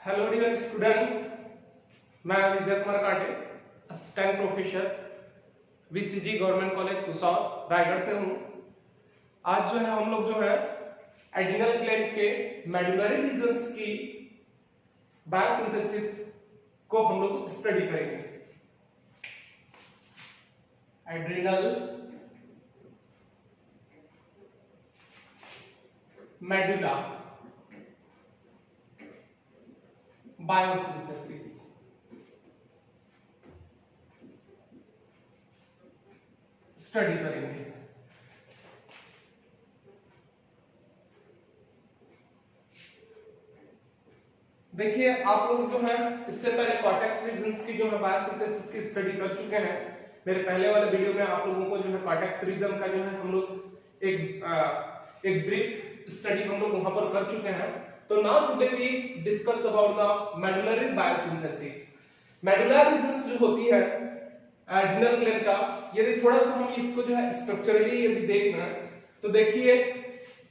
Hello dear student, मैं Vijay Kumar Kante, assistant professor VCG government college Pusaur Raigarh से हूँ। आज जो है हम लोग जो है एड्रिनल ग्लैंड के मेडुलरी रीजन्स की बायोसिंथेसिस को हम लोग स्टडी करेंगे। एड्रिनल मेडुला बायोसिंथेसिस स्टडी करेंगे। देखिए, आप लोग जो है इससे पहले कॉर्टेक्स रीजन्स की जो है बायोसिंथेसिस की स्टडी कर चुके हैं। मेरे पहले वाले वीडियो में आप लोगों को जो है कॉर्टेक्स रीजन का जो है हम लोग एक ब्रीफ स्टडी हम लोग वहां पर कर चुके हैं। तो now today we discuss about the medullary biosynthesis. Medullar regions जो होती है एड्रिनल ग्लैंड का, यदि थोड़ा सा हम इसको जो है स्ट्रक्चरली यदि देखना है तो देखिए,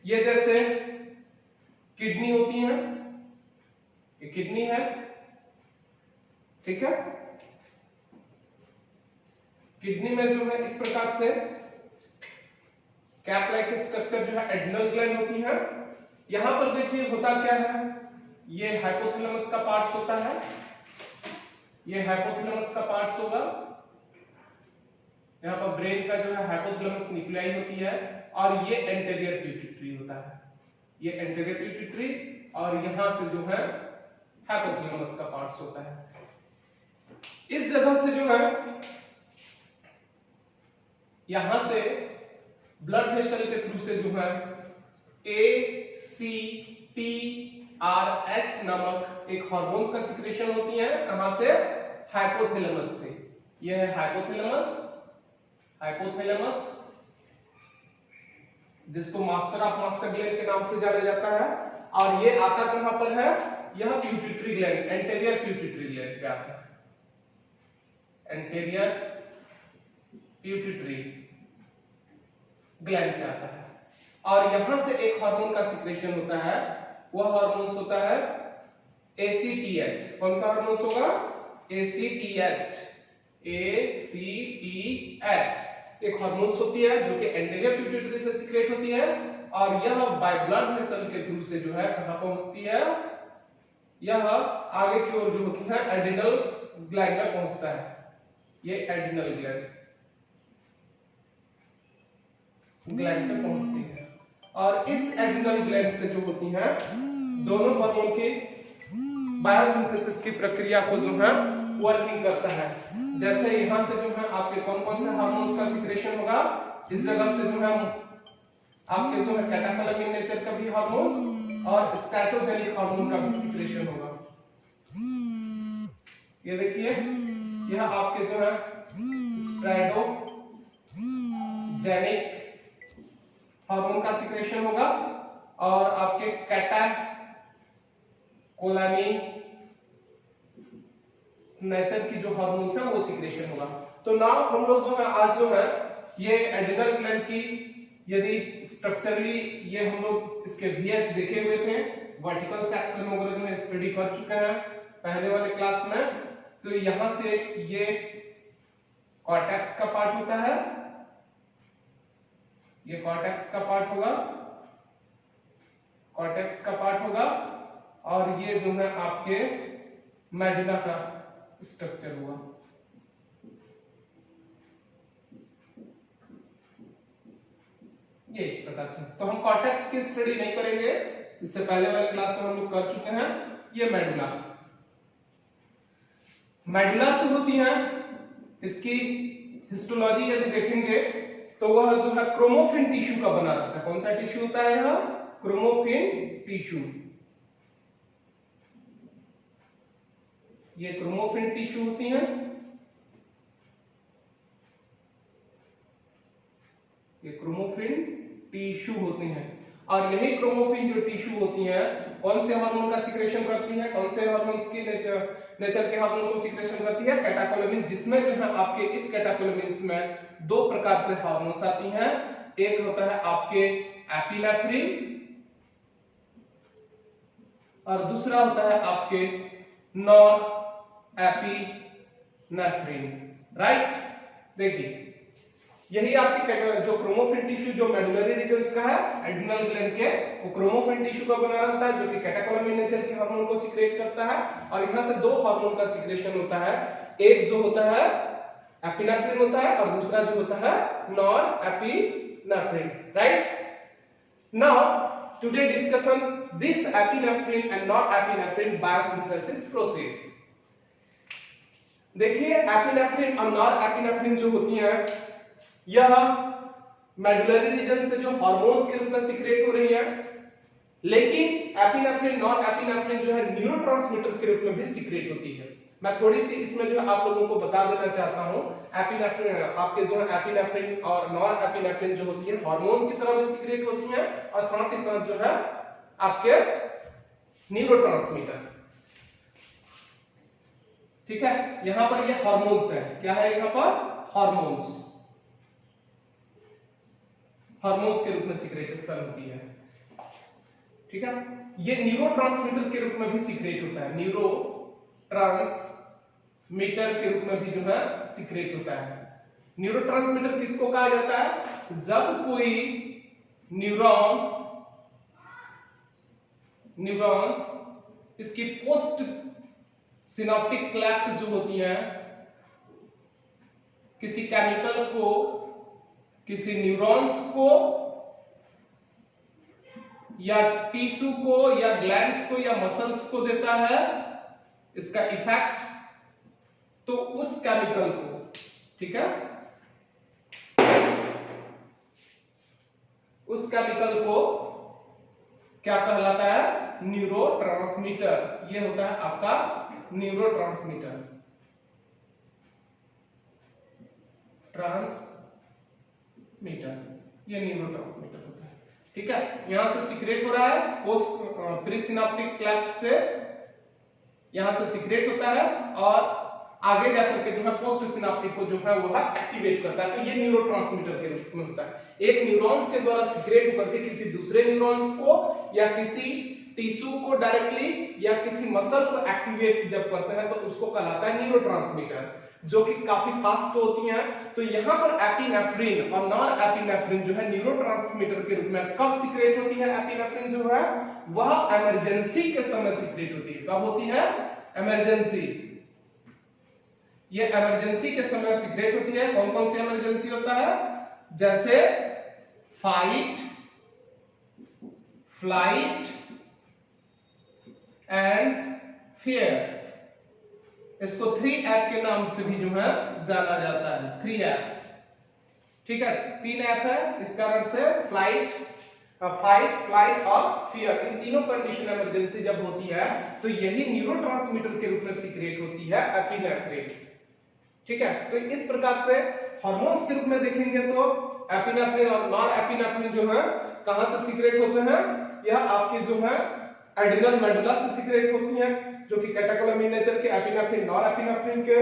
ये जैसे किडनी होती है, ये किडनी है, ठीक है। किडनी में जो है इस प्रकार से कैप लाइक स्ट्रक्चर जो है एड्रिनल ग्लैंड होती है। यहां पर देखिए होता क्या है, ये हाइपोथैलेमस का पार्ट्स होता है, ये हाइपोथैलेमस का पार्ट्स होगा। यहाँ पर ब्रेन का जो है हाइपोथैलेमस न्यूक्लियाई होती है और ये एंटेरियर पिट्यूटरी होता है, ये एंटेरियर पिट्यूटरी, और यहां से जो है हाइपोथैलेमस का पार्ट्स होता है। इस जगह से जो है यहां से ब्लड वेसल के थ्रू से जो है ACTRH नामक एक हार्मोन का सिक्रेशन होती है। कहां से? हाइपोथैलेमस से। यह है हाइपोथैलेमस, हाइपोथैलेमस जिसको मास्टर ऑफ मास्टर ग्लैंड के नाम से जाना जाता है। और ये आता कहां पर है? यह pituitary gland, anterior pituitary gland पे आता है, एंटेरियर पिट्यूटरी ग्लैंड पे आता है। और यहां से एक हार्मोन का सिक्रेशन होता है, वह हार्मोन होता है ACTH। कौन सा हार्मोन होगा? ACTH। एक हार्मोन होती है जो कि एंटेरियर पिट्यूटरी से सिक्रेट होती है, और यह बाय ब्लड वेसल के थ्रू से जो है कहां पहुंचती है? यह आगे की ओर जो होती है एड्रिनल ग्लैंड में पहुंचता है। ये एड्रिनल ग्लैंड पे पहुंचती है, और इस एड्रिनल ग्लैंड से जो होती है दोनों हार्मोन की बायोसिंथेसिस की प्रक्रिया को जो है वर्किंग करता है। जैसे यहां से जो है आपके कौन कौन से हार्मोन्स का सिक्रेशन होगा? इस जगह से जो है आपके जो है कैटाकोलामिन नेचर का भी हार्मोन और स्टैटोजेनिक हार्मोन का भी सिक्रेशन होगा। ये देखिए, यह आपके जो है स्ट्रैटोजेनिक हार्मोन का सिक्रेशन होगा, और आपके कैटाकोलामिन नेचर की जो हार्मोन्स है वो सिक्रेशन होगा। तो नाउ हम लोग जो है आज जो है ये एड्रिनल ग्लैंड की यदि स्ट्रक्चरली ये हम लोग इसके VS देखे हुए थे, वर्टिकल सेक्शन वगैरह जो है स्टडी कर चुके हैं पहले वाले क्लास में। तो यहां से ये कॉर्टेक्स का पार्ट होता है, ये कॉर्टेक्स का पार्ट होगा, कॉर्टेक्स का पार्ट होगा, और ये जो है आपके मेडुला का स्ट्रक्चर हुआ। ये इस प्रकार से। तो हम कॉर्टेक्स की स्टडी नहीं करेंगे, इससे पहले वाले क्लास में हम लोग कर चुके हैं। ये मेडुला, मेडुला जो होती है इसकी हिस्टोलॉजी यदि देखेंगे तो वह जो है क्रोमोफिन टिश्यू का बना रहता है। कौन सा टिश्यू होता है? यह क्रोमोफिन टिश्यू। ये क्रोमोफिन टिश्यू होती है, ये क्रोमोफिन टिश्यू होती हैं। और यही क्रोमोफिन जो टिश्यू होती हैं कौन से हार्मोन का सिक्रेशन करती है? कौन से हार्मोन्स की नेचर के हार्मोन को सिक्रेशन करती है? कैटाकोलामिन, जिसमें जो है आपके इस कैटाकोलामिन्स में दो प्रकार से हार्मोन्स आती हैं। एक होता है आपके एपिनेफ्रिन, और दूसरा होता है आपके नॉरएपिनेफ्रिन, राइट। देखिए यही आपकी जो क्रोमोफिन टिश्यू जो मेडुलरी रीजन्स का है एड्रिनल ग्लैंड के, वो क्रोमोफिन टिश्यू का बना रहता है जो कि कैटेकोलमिन नेचर के हार्मोन को सीक्रेट करता है। और यहां से दो हार्मोन का सीक्रेशन होता है, एक जो होता है एपिनेफ्रिन होता है और दूसरा जो होता है norepinephrine, right. Now today discussion this epinephrine and norepinephrine biosynthesis process. देखिए एपिनेफ्रिन और नॉरएपिनेफ्रिन जो होती हैं यह मेडुलरी रीजन से जो हार्मोन्स के रूप में सीक्रेट हो रही है, लेकिन एपिनेफ्रिन नॉरएपिनेफ्रिन जो है न्यूरोट्रांसमीटर के रूप में भी सीक्रेट होती है। मैं थोड़ी सी इसमें जो है आप लोगों को बता देना चाहता हूं, एपिनेफ्रिन आपके जो है एपिनेफ्रिन और नॉरएपिनेफ्रिन जो होती है हार्मोन्स की तरह भी सीक्रेट होती हैं और साथ ही साथ जो है आपके न्यूरोट्रांसमीटर, ठीक है। यहां पर ये हार्मोन्स है, क्या है यहां पर हार्मोन्स के रूप में सीक्रेशन होती है, ठीक है। ये न्यूरोट्रांसमीटर के रूप में भी सीक्रेट होता है, न्यूरोट्रांसमीटर के रूप में भी जो है सीक्रेट होता है। न्यूरोट्रांसमीटर किसको कहा जाता है? जब कोई न्यूरॉन्स इसकी पोस्ट सिनाप्टिक क्लेफ्ट जो होती है, किसी केमिकल को, किसी न्यूरॉन्स को या टिश्यू को या ग्लैंड्स को या मसल्स को देता है इसका इफेक्ट, तो उस केमिकल को, ठीक है, उस केमिकल को क्या कहलाता है? न्यूरोट्रांसमीटर। ये होता है आपका न्यूरोट्रांसमीटर, ये न्यूरोट्रांसमीटर होता है, ठीक है। यहां से सीक्रेट हो रहा है पोस्ट प्रीसिनाप्टिक क्लेफ्ट से, यहां से सीक्रेट होता है और आगे जाकर के जो है पोस्ट सिनाप्टिक को जो है वो एक्टिवेट करता है। तो ये न्यूरोट्रांसमीटर के रूप में होता है, एक न्यूरॉन्स के द्वारा सीक्रेट होकर के किसी दूसरे न्यूरॉन्स को या किसी टिश्यू को डायरेक्टली या किसी मसल को एक्टिवेट जब करते हैं तो उसको कहलाता है न्यूरोट्रांसमीटर, जो कि काफी फास्ट होती हैं। तो यहाँ पर एपिनेफ्रिन और नॉरएपिनेफ्रिन जो है न्यूरोट्रांसमीटर के रूप में कब सीक्रेट होती है? एपिनेफ्रिन जो है वह इमरजेंसी के समय सीक्रेट होती है। कब होती है? इमरजेंसी। ये इमरजेंसी के समय सीक्रेट होती है। कौन कौन सी इमरजेंसी होता है? जैसे फाइट, फ्लाइट एंड फियर। इसको 3F के नाम से भी जो है जाना जाता है, 3F, ठीक है। 3F है, इस कारण से फाइट, फ्लाइट और फियर, इन तीनों कंडीशन इमरजेंसी जब होती है तो यही न्यूरोट्रांसमीटर के रूप में सीक्रेट होती है एपिनेफ्रिन, ठीक है। तो इस प्रकार से हार्मोन्स के रूप में देखेंगे तो एपिनेफ्रिन और नॉरएपिनेफ्रिन जो है कहां से सीक्रेट होते हैं? यह आपकी जो है एड्रिनल मेडुला से सीक्रेट होती है, जो कि कैटेकोलमिन नेचर के एपिनेफ्रिन नॉरएपिनेफ्रिन के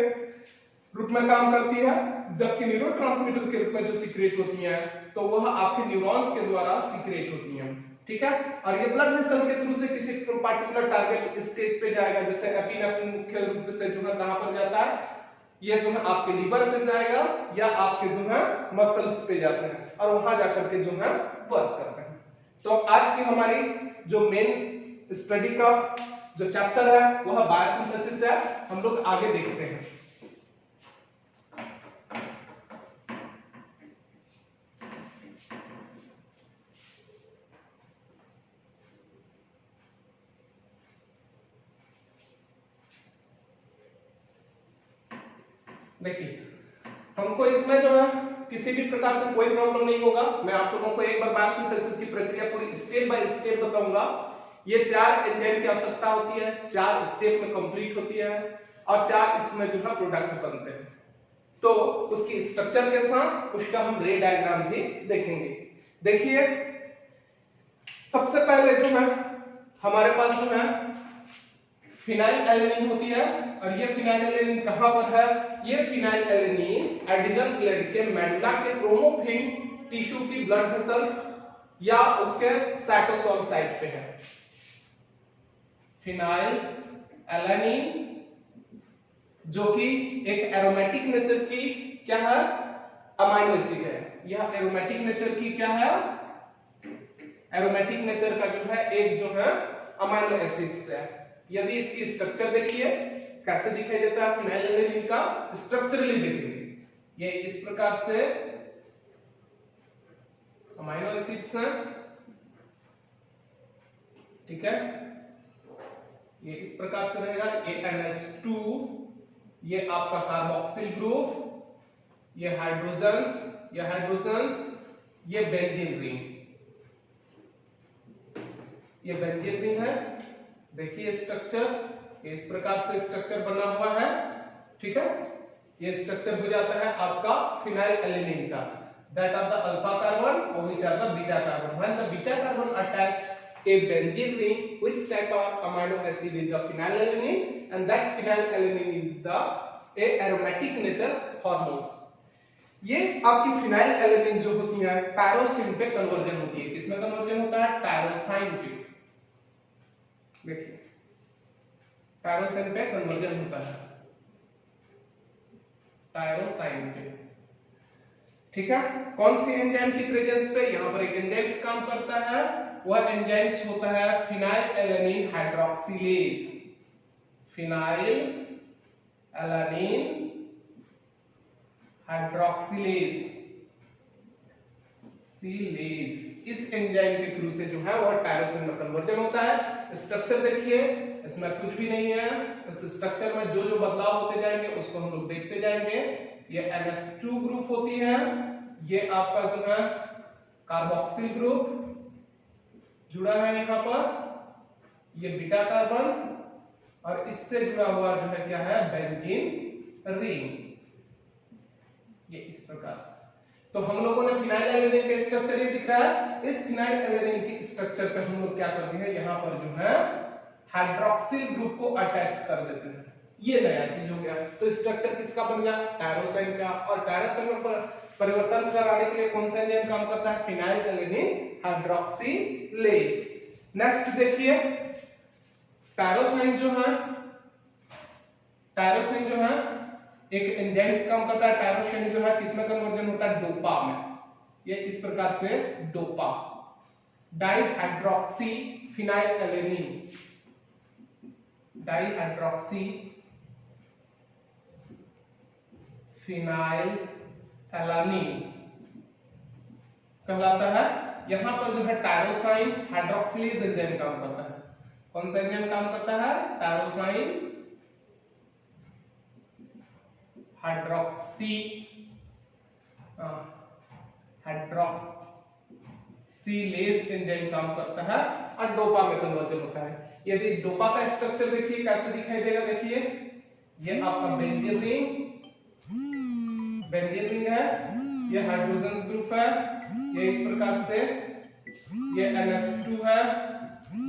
रूप में काम करती है, जबकि न्यूरोट्रांसमीटर के रूप में जो सीक्रेट होती है तो वह आपके न्यूरॉन्स के द्वारा सीक्रेट होती हैं, ठीक है। और ये ब्लड वेसल के थ्रू से किसी पार्टिकुलर टारगेट स्टेज पे जाएगा, जैसे एपिनेफ्रिन मुख्य रूप से जो है कहां पर जाता है? ये जो है आपके लीवर पे जाएगा या आपके जो है मसल्स पे जाते हैं और वहां जाकर के जो है वर्क करते हैं। तो आज की हमारी जो मेन स्टडी का जो चैप्टर है वह बायोसिंथेसिस है, हम लोग आगे देखते हैं। देखिए हमको इसमें जो है किसी भी प्रकार से कोई प्रॉब्लम नहीं होगा। मैं आप लोगों को एक बार बायोसिंथेसिस की प्रक्रिया पूरी स्टेप बाय स्टेप बताऊंगा। ये 4 एंजाइम की आवश्यकता होती है, 4 स्टेप में कंप्लीट होती है और 4 इसमें जो है प्रोडक्ट बनते हैं। तो उसकी स्ट्रक्चर के साथ उसका हम रे डायग्राम भी देखेंगे। देखिए सबसे पहले जो है हमारे पास जो है फिनाइलएलेनिन होती है और ये फिनाइलएलेनिन कहां पर है? ये फिनाइलएलेनिन एड्रिनल ग्लैंड के मेडुला के क्रोमोफिन टिश्यू की ब्लड वेसल्स या उसके साइटोसोल साइट पे है। फिनाइल एलानिन, जो कि एक एरोमेटिक नेचर की क्या है, अमाइनो एसिड है। यह एरोमेटिक नेचर की क्या है, एरोमेटिक नेचर का जो है एक जो है अमाइनो एसिड्स है। यदि इसकी स्ट्रक्चर देखिए कैसे दिखाई देता है फिनाइल एलानिन का, स्ट्रक्चरली देखेंगे ये इस प्रकार से अमाइनो एसिड्स हैं, ठीक है, ये इस प्रकार से रहेगा। ये NH2, ये आपका कार्बोक्सिल ग्रुप, ये हाइड्रोजन्स, ये बेंजीन रिंग, ये बेंजीन रिंग है। देखिए स्ट्रक्चर, ये इस प्रकार से स्ट्रक्चर बना हुआ है, ठीक है। ये स्ट्रक्चर हो जाता है आपका फिनाइल एलानिन का, that of the alpha carbon or which are the beta carbon. When the beta carbon attach a benzene ring, which type of amino acid is the phenylalanine, and that phenylalanine is the a aromatic nature hormones. ये आपकी phenyl alanine जो होती है tyrosine पे conversion होती है। किसमें conversion होता है, टायरोसाइन पे। देखिए टायरोसिन पे कन्वर्जन होता है, टायरोसाइन पे, ठीक है। कौन सी एंजाइम की प्रेजेंस पे, यहां पर एक एंजाइम्स काम करता है, वह एंजाइम्स होता है phenylalanine hydroxylase, phenylalanine hydroxylase सीलेज। इस एंजाइम के थ्रू से जो है वह टायरोसिन में कन्वर्जन होता है। स्ट्रक्चर देखिए, इसमें कुछ भी नहीं है, इस स्ट्रक्चर में जो जो बदलाव होते जाएंगे उसको हम लोग देखते जाएंगे। ये NH2 ग्रुप होती है, ये आपका जो है कार्बोक्सिल ग्रुप जुड़ा है यहाँ पर, ये बीटा कार्बन, और इससे जुड़ा हुआ जो है क्या है, बेंजीन रिंग, ये इस प्रकार से। तो हम लोगों ने फिनाइल एलानिन का स्ट्रक्चर ये दिख रहा है। इस फिनाइल एलानिन की स्ट्रक्चर पे हम लोग क्या करते हैं, यहाँ पर जो है हाइड्रोक्सिल ग्रुप को अटैच कर देते हैं। ये नया चीज हो गया। तो स्ट्रक्चर किसका बन गया, टायरोसाइन का। और टायरोसाइन में परिवर्तन कराने के लिए कौन सा एंजाइम काम करता है, फिनाइल एलानिन हाइड्रोक्सिलेज। नेक्स्ट देखिए टायरोसाइन जो है एक एंजाइम्स काम करता है। टायरोसाइन जो है किसमें कन्वर्जन होता है, डोपा में। ये इस प्रकार से dopa, dihydroxy phenyl alanine, dihydroxy phenyl alanine कहलाता है। यहां पर जो है टायरोसाइन हाइड्रोक्सिलेज एंजाइम काम करता है। कौन सा एंजाइम काम करता है, टायरोसाइन हाइड्रोक्सिलेज एंजाइम काम करता है और डोपा में कन्वर्जन होता है। यदि डोपा का स्ट्रक्चर देखिए कैसे दिखाई देगा, देखिए ये आपका बेंजीन रिंग है, ये हाइड्रोजन ग्रुप है, ये इस प्रकार से, ये NH2 है,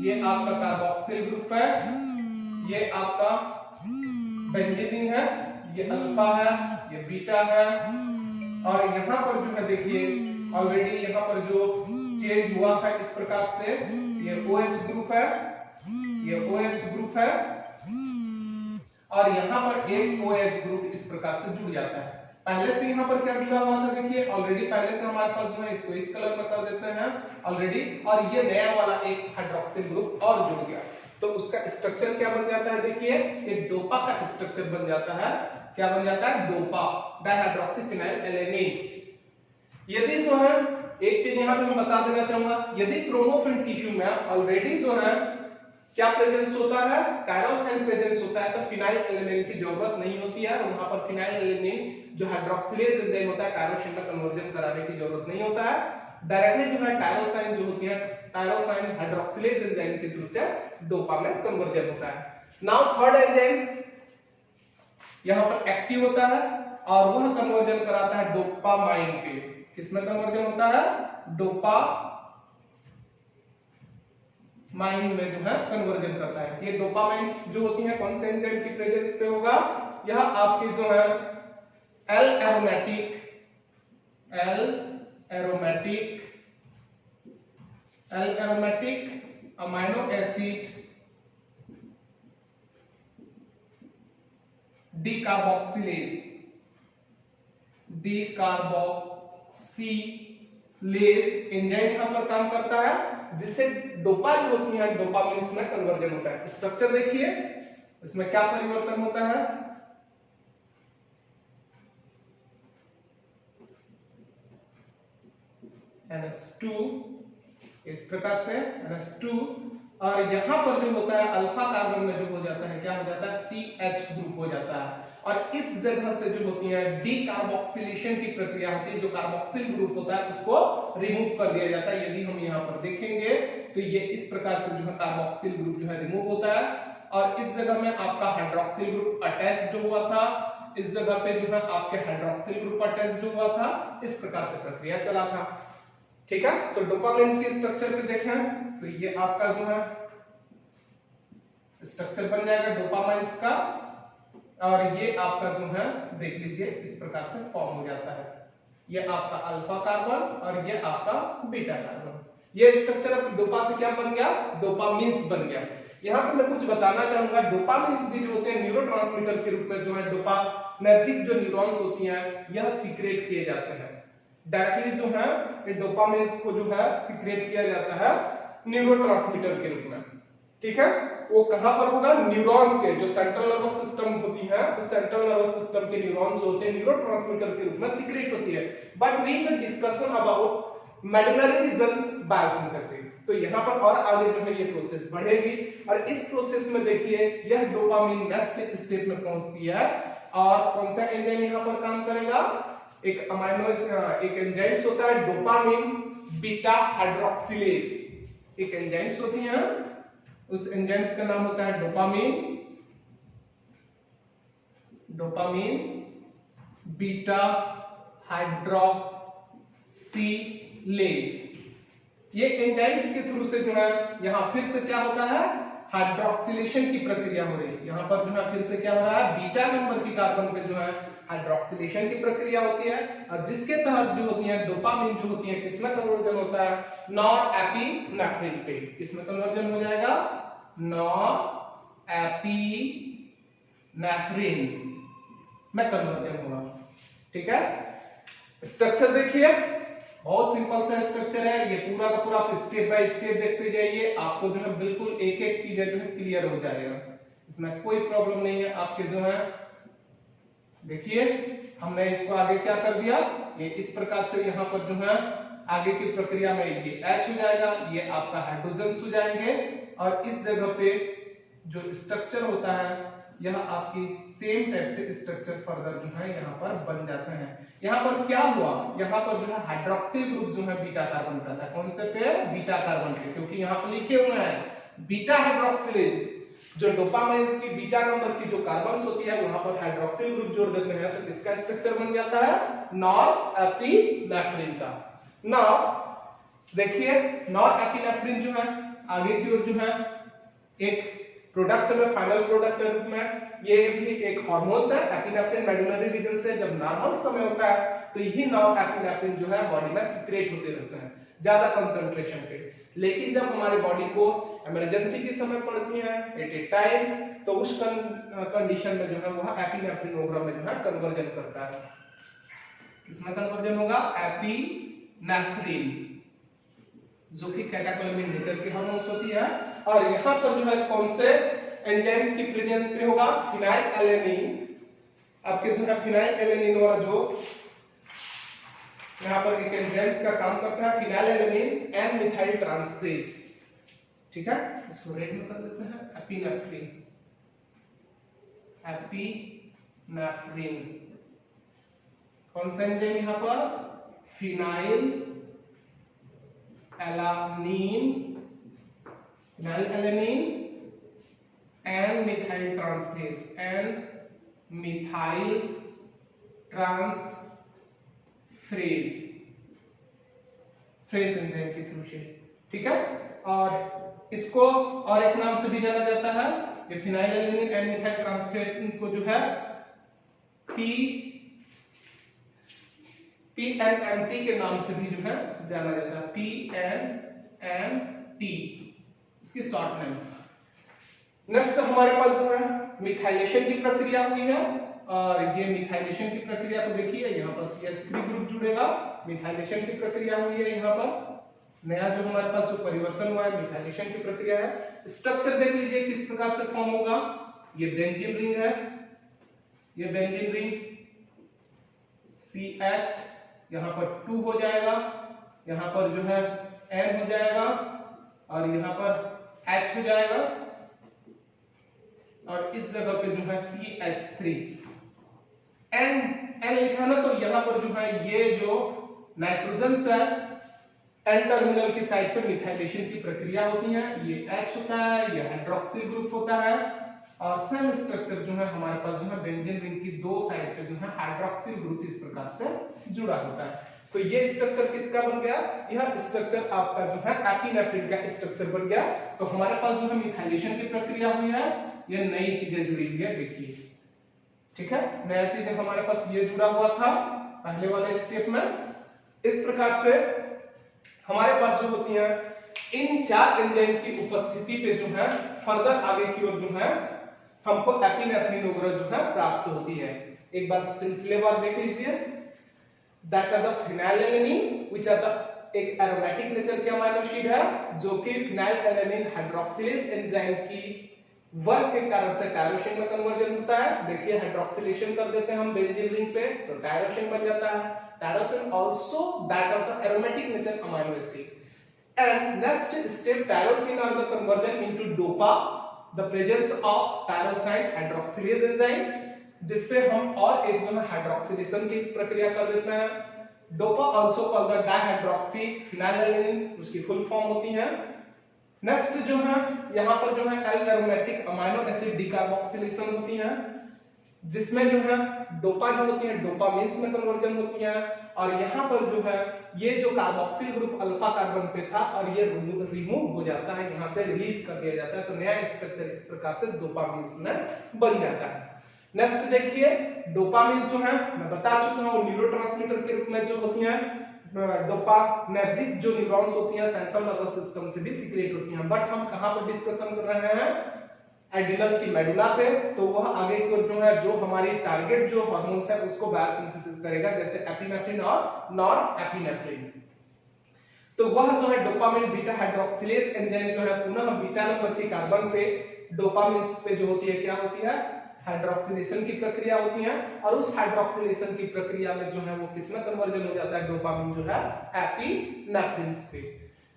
ये आपका कार्बोक्सिल ग्रुप है, ये आपका बेंजीन रिंग है, ये अल्फा है, ये बीटा है, और यहाँ पर जो है देखिए ऑलरेडी यहाँ पर जो चेंज हुआ है इस प्रकार से, ये OH ग्रुप है, ये OH ग्रुप है, और यहाँ पर एक OH ग्रुप इस प्रकार से जुड़ जाता है। पहले से यहाँ पर क्या जुड़ा हुआ था, देखिए ऑलरेडी पहले से हमारे पास जो है इसको इस कलर में कर देते हैं ऑलरेडी, और ये नया वाला एक हाइड्रोक्सिल ग्रुप और जुड़ गया। तो उसका स्ट्रक्चर क्या बन जाता है, देखिए एक डोपा का स्ट्रक्चर बन जाता है। क्या बन जाता है, डोपा, डाइहाइड्रोक्सी फिनाइल एलानिन। यदि जो है एक चीज यहाँ पे मैं बता देना चाहूंगा, यदि क्रोमोफिल टिश्यू में ऑलरेडी जो है क्या प्रेजेंस होता है, टायरोसाइन प्रेजेंस होता है, तो फिनाइल एलानिन की जरूरत नहीं होती है। वहां पर फिनाइल एलानिन जो हाइड्रोक्सिलेज एंजाइम होता है टायरोसिन में कन्वर्जन कराने की जरूरत नहीं होता है। डायरेक्टली जो है टायरोसाइन जो होती है, टायरोसाइन हाइड्रोक्सिलेज एंजाइम के थ्रू से डोपा में कन्वर्जन होता है। नाउ थर्ड एंजाइम यहां पर एक्टिव होता है और वह कन्वर्जन कराता है डोपामाइन पे। किसमें कन्वर्जन होता है, डोपामाइन में जो है कन्वर्जन करता है। ये डोपामाइन्स जो होती हैं कौन से एंजाइम की प्रेजेंस पे होगा, यह आपकी जो है L aromatic amino acid decarboxylase. Decarboxylase enzyme यहां पर काम करता है, जिससे डोपा जो होती है डोपामिन्स में कन्वर्जन होता है। स्ट्रक्चर देखिए, इसमें क्या परिवर्तन होता है, NH2 इस प्रकार से NH2, और यहां पर जो होता है अल्फा कार्बन में जो हो जाता है, क्या हो जाता है, CH ग्रुप हो जाता है। और इस जगह से जो होती है डीकार्बोक्सिलेशन की प्रक्रिया होती है, जो कार्बोक्सिल ग्रुप होता है उसको रिमूव कर दिया जाता है। यदि हम यहाँ पर देखेंगे तो ये इस प्रकार से जो है कार्बोक्सिल ग्रुप जो है रिमूव होता है, और इस जगह में आपका हाइड्रोक्सिल ग्रुप अटैच्ड हुआ था, इस जगह पे जो है आपके हाइड्रोक्सिल ग्रुप अटैच्ड हुआ था। इस प्रकार से प्रक्रिया चला था। ठीक है, तो डोपामिन की स्ट्रक्चर पे देखें तो ये आपका जो है स्ट्रक्चर बन जाएगा डोपामाइन्स का, और ये आपका जो है देख लीजिए इस प्रकार से फॉर्म हो जाता है। ये आपका अल्फा कार्बन और ये आपका बीटा कार्बन। ये स्ट्रक्चर अब डोपा से क्या बन गया, डोपामिन्स बन गया। यहाँ पे मैं कुछ बताना चाहूंगा, डोपामिन्स भी जो होते हैं न्यूरोट्रांसमीटर के रूप में जो है डोपामिनर्जिक जो न्यूरॉन्स होती हैं यह सीक्रेट किए जाते हैं। डायरेक्टली जो है ये डोपामिन्स को जो है सीक्रेट किया जाता है न्यूरोट्रांसमीटर के रूप में। ठीक है, वो कहां पर होगा, न्यूरॉन्स के जो सेंट्रल नर्वस सिस्टम होती है, तो सेंट्रल नर्वस सिस्टम के न्यूरॉन्स होते हैं न्यूरोट्रांसमीटर के रूप में सीक्रेट होती है। But we will discussion about medullary regions biosynthesis. तो यहाँ पर और आगे जो है ये प्रोसेस बढ़ेगी, और इस प्रोसेस में देखिए यह डोपामिन नेक्स्ट स्टेप में पहुंचती है, और कौन सा एंजाइम यहाँ पर काम करेगा, एक अमाइनो एक एंजाइम्स होता है डोपामिन बीटा हाइड्रोक्सिलेज, एक एंजाइम्स होती हैं, उस एंजाइम्स का नाम होता है डोपामिन बीटा हाइड्रोक्सिलेज। ये एंजाइम्स के थ्रू से जो है यहां फिर से क्या होता है, हाइड्रोक्सिलेशन की प्रक्रिया हो रही है। यहां पर जो है फिर से क्या हो रहा है, बीटा नंबर की कार्बन पे जो है हाइड्रोक्सिलेशन की प्रक्रिया होती है, और जिसके तहत जो होती है डोपामिन जो होती है किसमें कन्वर्जन होता है, नॉरएपिनेफ्रिन पे। किसमें कन्वर्जन हो जाएगा, नॉरएपिनेफ्रिन में कन्वर्जन होगा। ठीक है, स्ट्रक्चर देखिए बहुत सिंपल सा स्ट्रक्चर है, ये पूरा का पूरा आप स्टेप बाय स्टेप देखते जाइए, आपको जो है बिल्कुल एक एक चीज जो है क्लियर हो जाएगा, इसमें कोई प्रॉब्लम नहीं है आपके जो है। देखिए हमने इसको आगे क्या कर दिया, ये इस प्रकार से यहाँ पर जो है आगे की प्रक्रिया में ये H हो जाएगा, ये आपका हाइड्रोजन हो जाएंगे, और इस जगह पे जो स्ट्रक्चर होता है यह आपकी सेम टाइप से स्ट्रक्चर फर्दर जो है यहाँ पर बन जाते हैं। यहाँ पर क्या हुआ, यहाँ पर जो है हाइड्रोक्सिल ग्रुप जो है बीटा कार्बन का था, कौन से पे, बीटा कार्बन पे, क्योंकि यहाँ पर लिखे हुए हैं बीटा हाइड्रोक्सिलेज। जो डोपामाइन्स की बीटा नंबर की जो कार्बन्स होती है वहां पर हाइड्रोक्सिल ग्रुप जोड़ देते हैं, तो किसका स्ट्रक्चर बन जाता है, नॉरएपिनेफ्रिन का। नाउ देखिए नॉरएपिनेफ्रिन जो है आगे की ओर जो है एक प्रोडक्ट में, फाइनल प्रोडक्ट के रूप में, ये भी एक हार्मोन है एपिनेफ्रिन मेडुलरी रीजन से जब नॉर्मल समय होता है तो यही नॉरएपिनेफ्रिन जो है बॉडी में सीक्रेट होते रहते हैं ज्यादा कंसंट्रेशन पे। लेकिन जब हमारी बॉडी को इमरजेंसी की समय पड़ती है एट ए टाइम, तो उस कंडीशन में जो है वह एपिनेफ्रिन ओग्रम में जो है कन्वर्जन करता है। किसमें कन्वर्जन होगा, एपिनेफ्रिन, जो कि कैटेकोलामिन नेचर की हार्मोन्स होती है। और यहाँ पर जो है कौन से एंजाइम्स की प्रेजेंस पे होगा, फिनाइलएलेनिन। आपके जो है फिनाइलएलेनिन वाला जो यहाँ पर एक एंजाइम्स का काम करता है, फिनाइलएलेनिन एन मिथाइल ट्रांसफरेज। ठीक है, इसको रेड में कर देते हैं, एपिनेफ्रिन। एपिनेफ्रिन कौन सा एंजाइम यहाँ पर, phenylalanine N methyl transferase, N methyl transferase enzyme के थ्रू से। ठीक है, और इसको और एक नाम से भी जाना जाता है, ये फिनाइलएलानिन एन मिथाइल ट्रांसफरेज को जो है PNMT के नाम से भी जो है जाना जाता है, PNMT इसकी शॉर्ट नेम। नेक्स्ट हमारे पास जो है मिथाइलेशन की प्रक्रिया हुई है, और ये मिथाइलेशन की प्रक्रिया को देखिए, यहाँ पर CH3 ग्रुप जुड़ेगा, मिथाइलेशन की प्रक्रिया हुई है, यहाँ पर नया जो हमारे पास जो परिवर्तन हुआ है मिथाइलेशन की प्रक्रिया है। स्ट्रक्चर देख लीजिए किस प्रकार से फॉर्म होगा, ये बेंजीन रिंग है, ये बेंजीन रिंग CH, यहाँ पर 2 हो जाएगा, यहाँ पर जो है N हो जाएगा और यहाँ पर H हो जाएगा और इस जगह पे जो है CH3 N लिखा ना, तो यहाँ पर जो है ये जो नाइट्रोजन है N टर्मिनल की साइड पे मिथाइलेशन की प्रक्रिया होती है, ये H होता है, ये हाइड्रोक्सिल ग्रुप होता है और सेम स्ट्रक्चर जो है हमारे पास जो है बेंजीन रिंग की दो साइड पे जो है हाइड्रोक्सिल ग्रुप इस प्रकार से जुड़ा होता है। तो ये स्ट्रक्चर किसका बन गया, यह स्ट्रक्चर आपका जो है एपिनेफ्रिन का स्ट्रक्चर बन गया। तो हमारे पास जो है मिथाइलेशन की प्रक्रिया हुई है, ये नई चीजें जुड़ी हुई है, देखिए ठीक है, नया चीजें हमारे पास ये जुड़ा हुआ था पहले वाले स्टेप में। इस प्रकार से हमारे पास जो होती है इन 4 एंजाइम की उपस्थिति पे जो है फर्दर आगे की ओर जो है हमको एपिनेफ्रिन वगैरह जो है प्राप्त होती है। एक बार सिलसिलेवार देख लीजिए, that are the phenylalanine which are the एक एरोमेटिक नेचर के अमीनो एसिड है जो कि फिनाइलएलेनिन हाइड्रोक्सिलेज एंजाइम की वर्क के कारण से टायरोसिन में कन्वर्जन होता है। देखिए हाइड्रोक्सिलेशन कर देते हैं हम बेंजीन रिंग पे तो टायरोसिन बन जाता है। Tyrosine also that of the aromatic nature amino acid. And next step tyrosine are the conversion into DOPA, the presence of tyrosine hydroxylase enzyme, जिसपे हम और एक जो है हाइड्रोक्सिलेशन की प्रक्रिया कर देते हैं। Dopa also called the dihydroxy phenylalanine, उसकी फुल फॉर्म होती है। नेक्स्ट जो है यहाँ पर जो है L aromatic amino acid decarboxylation होती है, जिसमें जो है डोपा जो होती है डोपामिन्स में कन्वर्जन होती है और यहाँ पर जो है ये जो कार्बोक्सिल ग्रुप अल्फा कार्बन पे था और ये रिमूव हो जाता है, यहाँ से रिलीज कर दिया जाता है, तो नया स्ट्रक्चर इस प्रकार से डोपामिन्स में बन जाता है। नेक्स्ट देखिए डोपामिन्स जो है मैं बता चुका हूँ न्यूरोट्रांसमीटर के रूप में जो होती है, डोपामिनर्जिक जो न्यूरॉन्स होती हैं सेंट्रल नर्वस सिस्टम से भी सीक्रेट होती हैं। बट हम कहाँ पर डिस्कशन कर रहे हैं, एड्रिनल की मेडुला पे, तो वह आगे की ओर जो है जो हमारी टारगेट जो हार्मोन्स है उसको बायोसिंथेसिस करेगा, जैसे एपिनेफ्रिन और नॉरएपिनेफ्रिन। तो वह जो है डोपामिन बीटा हाइड्रोक्सिलेज एंजाइम जो है पुनः बीटा नंबर की कार्बन पे डोपामिन पे जो होती है क्या होती है हाइड्रोक्सिलेशन की प्रक्रिया होती है और उस हाइड्रोक्सिलेशन की प्रक्रिया में जो है वो किसमें कन्वर्जन हो जाता है, डोपामिन जो है एपिनेफ्रिन पे।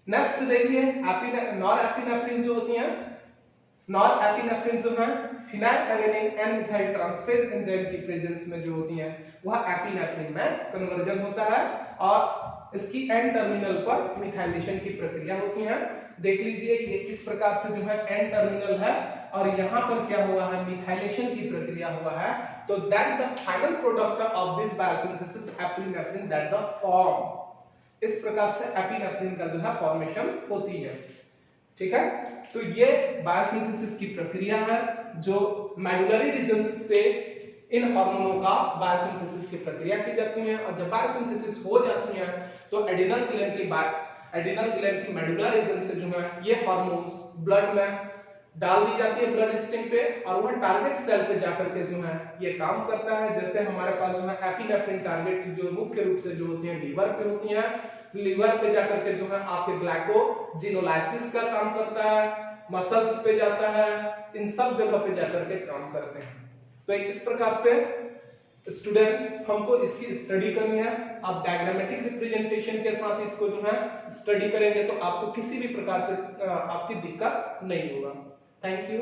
नेक्स्ट देखिए नॉरएपिनेफ्रिन जो होती है, नॉरएपिनेफ्रिन जो है phenylalanine N methyl transferase enzyme की प्रेजेंस में जो होती है वह एपिनेफ्रिन में कन्वर्जन होता है और इसकी एन टर्मिनल पर मिथाइलेशन की प्रक्रिया होती है। देख लीजिए ये इस प्रकार से जो है एन टर्मिनल है और यहाँ पर क्या हुआ है मिथाइलेशन की प्रक्रिया हुआ है, तो that the final product of this biosynthesis epinephrine that the form. इस प्रकार से एपिनेफ्रिन का जो है फॉर्मेशन होती है, ठीक है। तो ये बायोसिंथेसिस की प्रक्रिया है जो मेडुलरी रीजन से इन हार्मोनों का बायोसिंथेसिस की प्रक्रिया की जाती है और जब बायोसिंथेसिस हो जाती है तो एड्रिनल ग्लैंड की मेडुला रीजन से जो है ये हार्मोन्स ब्लड में डाल दी जाती है ब्लड स्ट्रीम पे और वह टारगेट सेल पे जाकर के जो है ये काम करता है। जैसे हमारे पास जो है एपिनेफ्रिन टारगेट जो मुख्य रूप से जो होती है लीवर पे होती है, लीवर पे जाकर के जो है आपके ग्लाइकोजिनोलाइसिस का काम करता है, मसल्स पे जाता है, इन सब जगह पे जाकर के काम करते हैं। तो इस प्रकार से स्टूडेंट हमको इसकी स्टडी करनी है। आप डायग्रामेटिक रिप्रेजेंटेशन के साथ इसको जो है स्टडी करेंगे तो आपको किसी भी प्रकार से आपकी दिक्कत नहीं होगा। Thank you.